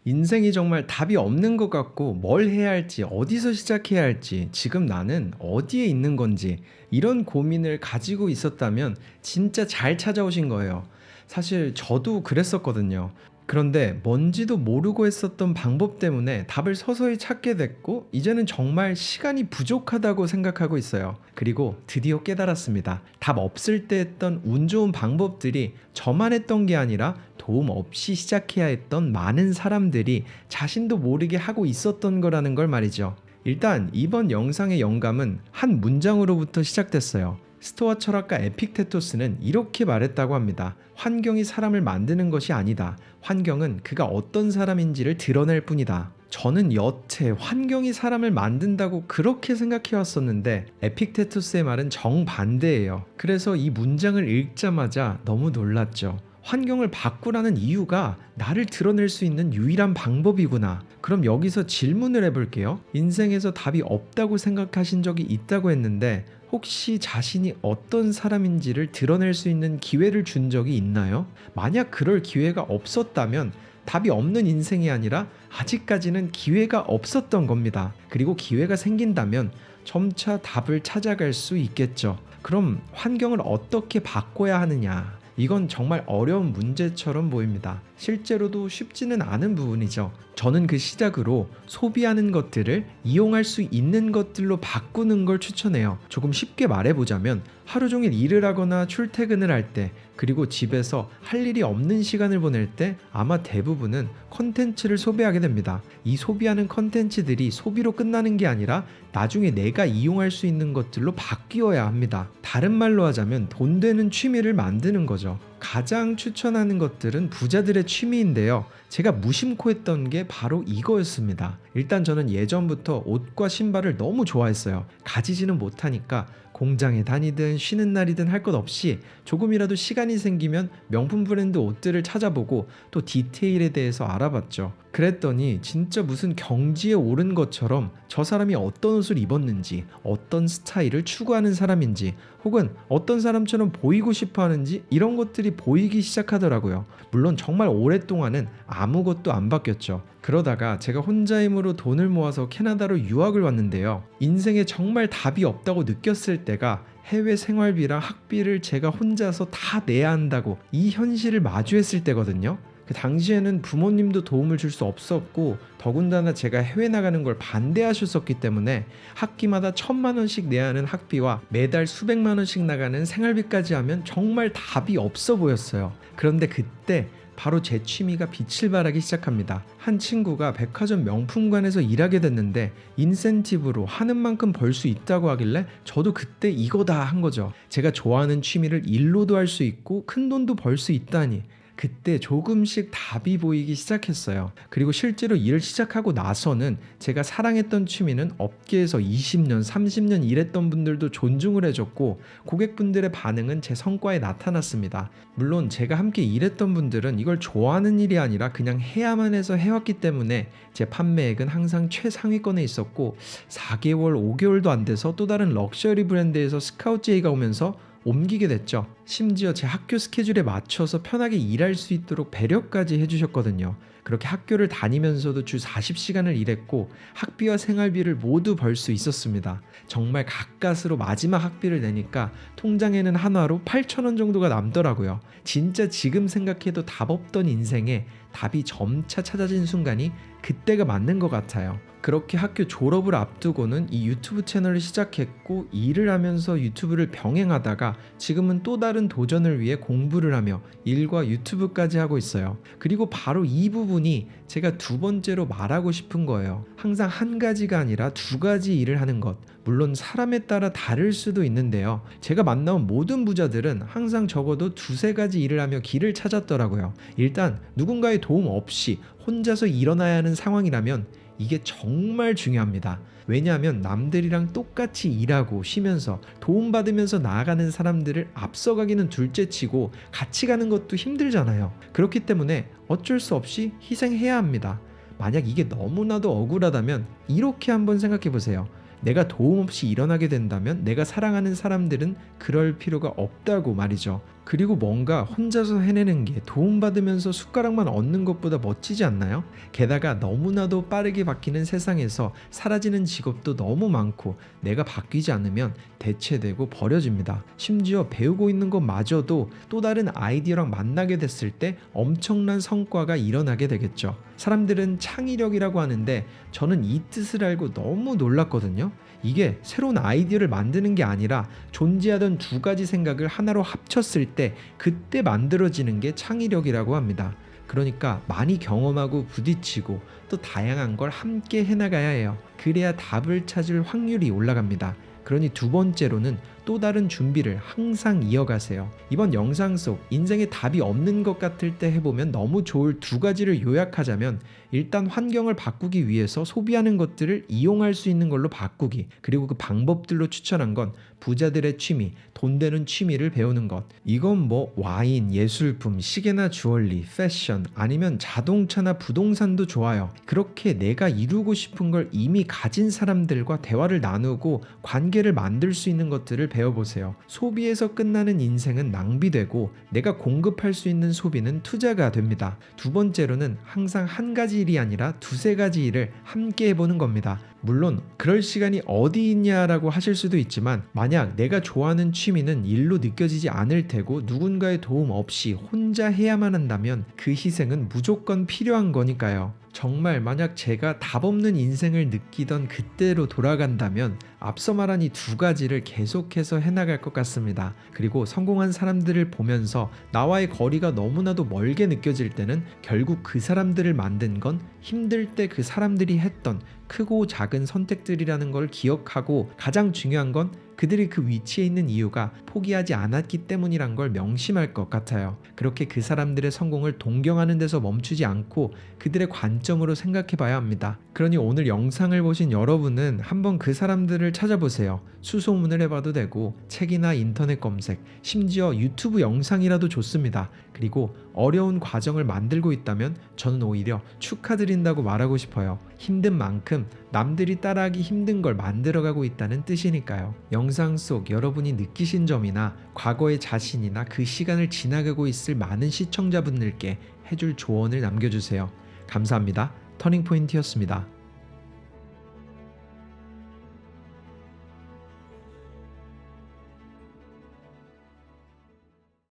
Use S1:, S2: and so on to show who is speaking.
S1: 인생이 정말 답이 없는 것 같고 뭘 해야 할지 어디서 시작해야 할지 지금 나는 어디에 있는 건지 이런 고민을 가지고 있었다면 진짜 잘 찾아오신 거예요. 사실 저도 그랬었거든요. 그런데 뭔지도 모르고 했었던 방법 때문에 답을 서서히 찾게 됐고 이제는 정말 시간이 부족하다고 생각하고 있어요. 그리고 드디어 깨달았습니다. 답 없을 때 했던 운 좋은 방법들이 저만 했던 게 아니라 도움 없이 시작해야 했던 많은 사람들이 자신도 모르게 하고 있었던 거라는 걸 말이죠. 일단 이번 영상의 영감은 한 문장으로부터 시작됐어요. 스토아 철학가 에픽테토스는 이렇게 말했다고 합니다. 환경이 사람을 만드는 것이 아니다. 환경은 그가 어떤 사람인지를 드러낼 뿐이다. 저는 여태 환경이 사람을 만든다고 그렇게 생각해 왔었는데 에픽테토스의 말은 정반대예요. 그래서 이 문장을 읽자마자 너무 놀랐죠. 환경을 바꾸라는 이유가 나를 드러낼 수 있는 유일한 방법이구나. 그럼 여기서 질문을 해볼게요. 인생에서 답이 없다고 생각하신 적이 있다고 했는데 혹시 자신이 어떤 사람인지를 드러낼 수 있는 기회를 준 적이 있나요? 만약 그럴 기회가 없었다면 답이 없는 인생이 아니라 아직까지는 기회가 없었던 겁니다. 그리고 기회가 생긴다면 점차 답을 찾아갈 수 있겠죠. 그럼 환경을 어떻게 바꿔야 하느냐? 이건 정말 어려운 문제처럼 보입니다. 실제로도 쉽지는 않은 부분이죠. 저는 그 시작으로 소비하는 것들을 이용할 수 있는 것들로 바꾸는 걸 추천해요. 조금 쉽게 말해보자면 하루 종일 일을 하거나 출퇴근을 할 때, 그리고 집에서 할 일이 없는 시간을 보낼 때 아마 대부분은 컨텐츠를 소비하게 됩니다. 이 소비하는 컨텐츠들이 소비로 끝나는 게 아니라 나중에 내가 이용할 수 있는 것들로 바뀌어야 합니다. 다른 말로 하자면 돈 되는 취미를 만드는 거죠. 가장 추천하는 것들은 부자들의 취미인데요. 제가 무심코 했던 게 바로 이거였습니다. 일단 저는 예전부터 옷과 신발을 너무 좋아했어요. 가지지는 못하니까 공장에 다니든 쉬는 날이든 할 것 없이 조금이라도 시간이 생기면 명품 브랜드 옷들을 찾아보고 또 디테일에 대해서 알아봤죠. 그랬더니 진짜 무슨 경지에 오른 것처럼 저 사람이 어떤 옷을 입었는지, 어떤 스타일을 추구하는 사람인지, 혹은 어떤 사람처럼 보이고 싶어 하는지 이런 것들이 보이기 시작하더라고요. 물론 정말 오랫동안은 아무것도 안 바뀌었죠. 그러다가 제가 혼자 힘으로 돈을 모아서 캐나다로 유학을 왔는데요. 인생에 정말 답이 없다고 느꼈을 때가 해외 생활비랑 학비를 제가 혼자서 다 내야 한다고 이 현실을 마주했을 때거든요. 그 당시에는 부모님도 도움을 줄 수 없었고 더군다나 제가 해외 나가는 걸 반대하셨었기 때문에 학기마다 1,000만 원씩 내야 하는 학비와 매달 수백만 원씩 나가는 생활비까지 하면 정말 답이 없어 보였어요. 그런데 그때 바로 제 취미가 빛을 발하기 시작합니다. 한 친구가 백화점 명품관에서 일하게 됐는데 인센티브로 하는 만큼 벌 수 있다고 하길래 저도 그때 이거다 한 거죠. 제가 좋아하는 취미를 일로도 할 수 있고 큰 돈도 벌 수 있다니. 그때 조금씩 답이 보이기 시작했어요. 그리고 실제로 일을 시작하고 나서는 제가 사랑했던 취미는 업계에서 20년, 30년 일했던 분들도 존중을 해줬고 고객분들의 반응은 제 성과에 나타났습니다. 물론 제가 함께 일했던 분들은 이걸 좋아하는 일이 아니라 그냥 해야만 해서 해왔기 때문에 제 판매액은 항상 최상위권에 있었고 4개월, 5개월도 안 돼서 또 다른 럭셔리 브랜드에서 스카우트 제의가 오면서 옮기게 됐죠. 심지어 제 학교 스케줄에 맞춰서 편하게 일할 수 있도록 배려까지 해주셨거든요. 그렇게 학교를 다니면서도 주 40시간을 일했고 학비와 생활비를 모두 벌 수 있었습니다. 정말 가까스로 마지막 학비를 내니까 통장에는 한화로 8,000원 정도가 남더라고요. 진짜 지금 생각해도 답 없던 인생에 답이 점차 찾아진 순간이 그때가 맞는 것 같아요. 그렇게 학교 졸업을 앞두고는 이 유튜브 채널을 시작했고 일을 하면서 유튜브를 병행하다가 지금은 또 다른 도전을 위해 공부를 하며 일과 유튜브까지 하고 있어요. 그리고 바로 이 부분이 제가 두 번째로 말하고 싶은 거예요. 항상 한 가지가 아니라 두 가지 일을 하는 것. 물론 사람에 따라 다를 수도 있는데요. 제가 만나온 모든 부자들은 항상 적어도 두세 가지 일을 하며 길을 찾았더라고요. 일단 누군가의 도움 없이 혼자서 일어나야 하는 상황이라면 이게 정말 중요합니다. 왜냐하면 남들이랑 똑같이 일하고 쉬면서 도움받으면서 나아가는 사람들을 앞서가기는 둘째치고 같이 가는 것도 힘들잖아요. 그렇기 때문에 어쩔 수 없이 희생해야 합니다. 만약 이게 너무나도 억울하다면 이렇게 한번 생각해 보세요. 내가 도움 없이 일어나게 된다면 내가 사랑하는 사람들은 그럴 필요가 없다고 말이죠. 그리고 뭔가 혼자서 해내는 게 도움받으면서 숟가락만 얻는 것보다 멋지지 않나요? 게다가 너무나도 빠르게 바뀌는 세상에서 사라지는 직업도 너무 많고 내가 바뀌지 않으면 대체되고 버려집니다. 심지어 배우고 있는 것마저도 또 다른 아이디어랑 만나게 됐을 때 엄청난 성과가 일어나게 되겠죠. 사람들은 창의력이라고 하는데 저는 이 뜻을 알고 너무 놀랐거든요. 이게 새로운 아이디어를 만드는 게 아니라 존재하던 두 가지 생각을 하나로 합쳤을 때 그때 만들어지는 게 창의력이라고 합니다. 그러니까 많이 경험하고 부딪히고 또 다양한 걸 함께 해나가야 해요. 그래야 답을 찾을 확률이 올라갑니다. 그러니 두 번째로는 또 다른 준비를 항상 이어가세요. 이번 영상 속 인생에 답이 없는 것 같을 때 해보면 너무 좋을 두 가지를 요약하자면, 일단 환경을 바꾸기 위해서 소비하는 것들을 이용할 수 있는 걸로 바꾸기, 그리고 그 방법들로 추천한 건 부자들의 취미, 돈 되는 취미를 배우는 것. 이건 뭐 와인, 예술품, 시계나 주얼리, 패션, 아니면 자동차나 부동산도 좋아요. 그렇게 내가 이루고 싶은 걸 이미 가진 사람들과 대화를 나누고 관계를 만들 수 있는 것들을 배워보세요. 소비에서 끝나는 인생은 낭비되고 내가 공급할 수 있는 소비는 투자가 됩니다. 두 번째로는 항상 한 가지 일이 아니라 두세 가지 일을 함께 해보는 겁니다. 물론 그럴 시간이 어디 있냐라고 하실 수도 있지만, 만약 내가 좋아하는 취미는 일로 느껴지지 않을 테고 누군가의 도움 없이 혼자 해야만 한다면 그 희생은 무조건 필요한 거니까요. 정말 만약 제가 답 없는 인생을 느끼던 그때로 돌아간다면 앞서 말한 이 두 가지를 계속해서 해나갈 것 같습니다. 그리고 성공한 사람들을 보면서 나와의 거리가 너무나도 멀게 느껴질 때는 결국 그 사람들을 만든 건 힘들 때 그 사람들이 했던 크고 작은 선택들이라는 걸 기억하고, 가장 중요한 건 그들이 그 위치에 있는 이유가 포기하지 않았기 때문이란 걸 명심할 것 같아요. 그렇게 그 사람들의 성공을 동경하는 데서 멈추지 않고 그들의 관점으로 생각해 봐야 합니다. 그러니 오늘 영상을 보신 여러분은 한번 그 사람들을 찾아보세요. 수소문을 해봐도 되고 책이나 인터넷 검색, 심지어 유튜브 영상이라도 좋습니다. 그리고 어려운 과정을 만들고 있다면 저는 오히려 축하드린다고 말하고 싶어요. 힘든 만큼 남들이 따라하기 힘든 걸 만들어가고 있다는 뜻이니까요. 영상 속 여러분이 느끼신 점이나 과거의 자신이나 그 시간을 지나가고 있을 많은 시청자분들께 해줄 조언을 남겨주세요. 감사합니다. 터닝포인트였습니다.